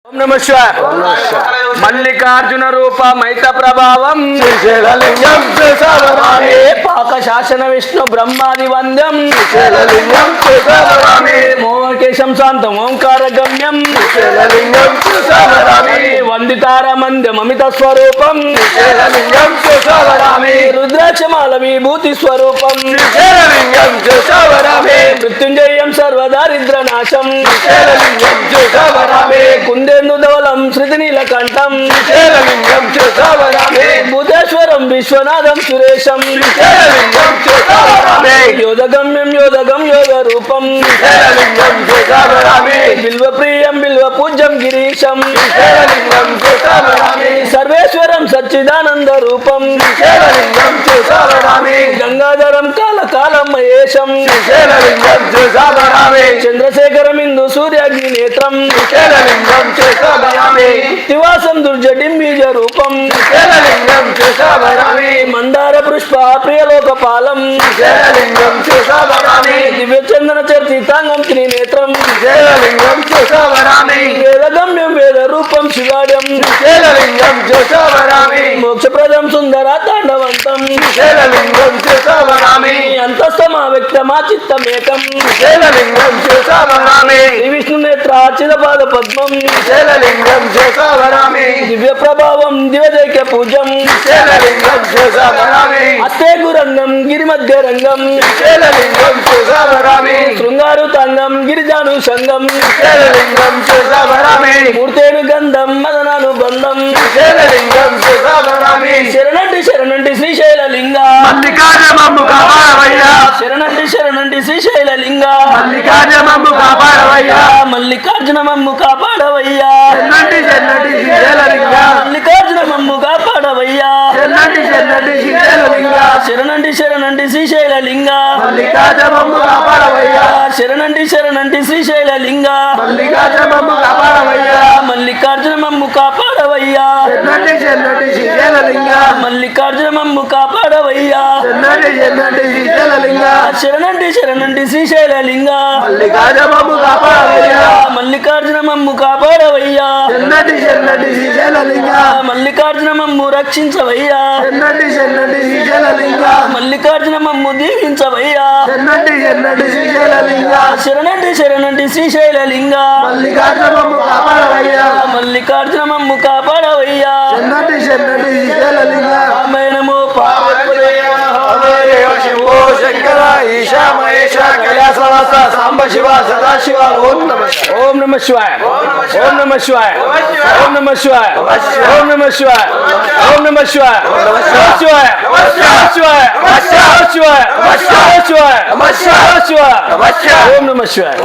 ఓం నమః శివాయ. మల్లికార్జున రూప మైత ప్రభావం శ్రీశైలలింగం శ్రీశైలరామి పాక శాసన విష్ణు బ్రహ్మాది వంద్యం శ్రీశైలలింగం శ్రీశైలరామి మోహకేశం శాంతం ఓంకార గమ్యం శ్రీశైలలింగం శ్రీశైలరామి వందితార మంద్యం అమిత స్వరూపం శ్రీశైలలింగం శ్రీశైలరామి రుద్రాక్షమాల విభూతి స్వరూపం శ్రీశైలలింగం శ్రీశైలరామి మృత్యుంజయం సర్వదారిద్ర నాశం శ్రీశైలలింగం శ్రీశైలరామి కుందేందు ధవలం శృతి నీలకంఠం శ్రీశైలలింగం శ్రీశైలరామి భూతేశ్వరం విశ్వనాథం సురేశం శ్రీశైలలింగం శ్రీశైలరామి యోధగమ్యం యోధగం యోగ రూపం శ్రీశైలలింగం శ్రీశైలరామి బిల్వ ప్రియం బిల్వ పూజ్యం గిరీశం శ్రీశైలలింగం శ్రీశైలరామి సర్వేశ్వరం సచ్చిదానంద రూపం శ్రీశైలలింగం శ్రీశైలరామి గంగాధరం కాల కాలం మహేశం శ్రీశైలలింగం శ్రీశైలరామి చంద్రశేఖరం ఇందు సూర్యాగ్ని నేత్రం శ్రీశైలలింగం శ్రీశైలరామి నివాసం దుర్జటిం బీజ రూపం శ్రీశైలలింగం శ్రీశైలరామి మందార పుష్ప ప్రియలోకపాలం శ్రీశైలలింగం శ్రీశైలరామి దివ్య చందన చర్చితాంగం త్రినేత్రం శ్రీశైలలింగం శ్రీశైలరామి వేదగమ్యం వేద రూపం శివాడ్యం శ్రీశైలలింగం శ్రీశైలరామి మోక్షప్రదం సుందర తాండవంతం శ్రీశైలలింగం శ్రీశైలరామి అంతస్తమా వ్యక్తమా చిత్తమేకం శ్రీశైలలింగం శ్రీశైలరామి శ్రీ విష్ణు నేత్ర చిదపాద పద్మం శ్రీశైలలింగం శ్రీశైలరామి దివ్య ప్రభావం దివ్యదైక్య పూజం శ్రీశైలలింగం శ్రీశైలరామి అస్తే గురంగం గిరిమధ్య రంగం శ్రీశైలలింగం శ్రీశైలరామి శృంగారు తాంగం గిరిజాను సంగం శ్రీశైలలింగం శ్రీశైలరామి మూర్తేను గంధం మదనాను బంధం శ్రీశైలలింగం శ్రీశైలరామి శరణంటి శరణంటి శ్రీశైలలింగ మల్లికార్జునమ్ము కాపాడవయ్యా శరణంటి శరణంటి శ్రీశైలలింగ మల్లికార్జునమ్ము కాపాడవయ్యా మల్లికార్జున మమ్ము కాపాడవయ్యా చెన్నటి చెన్నటి శ్రీశైలలింగ మల్లికార్జున మమ్ము కాపాడవయ్యా చెన్నటి చెన్నటి శ్రీశైలలింగ శరణంటి శరణంటి శ్రీశైలలింగ మల్లికార్జునమ్ము కాపాడవయ్యా శరణంటి శరణంటి శ్రీశైలలింగ మల్లికార్జునమ్ము కాపాడవయ్యా మల్లికార్జున మమ్ము కాపాడవయ్యా చెన్నటి చెన్నటి శ్రీశైలలింగ మల్లికార్జున మమ్ము కాపాడవయ్యా చెన్నటి చెన్నటి శ్రీశైలలింగ శరణంటి శరణంటి శ్రీశైలలింగ మల్లికార్జునమ్ము కాపాడవయ్యా మల్లికార్జున మమ్ము కాపాడవయ్యా చెన్నటి చెన్నటి శ్రీశైలలింగ మల్లికార్జున మమ్ము రక్షించవయ్యా చెన్నటి చెన్నటి శ్రీశైలలింగ మల్లికార్జున మమ్ము దీవించవయ్యా చెన్నటి చెన్నటి శ్రీశైలలింగ శరణంటి శరణంటి శ్రీశైలలింగ మల్లికార్జునమ్ము కాపాడవయ్యా మల్లికార్జున మమ్ము కాపాడవయ్యా చెన్నటి చెన్నటి శ్రీశైలలింగ రామాయణము దేవ శివో శంకర ఈశా మహేశ కైలాసవాస సాంబ శివ సదాశివ ఓం నమః ఓం నమః శివాయ ఓం నమః శివాయ ఓం నమః శివాయ ఓం నమః శివాయ ఓం నమః శివాయ శివాయ శివాయ శివాయ శివాయ శివాయ ఓం నమః శివాయ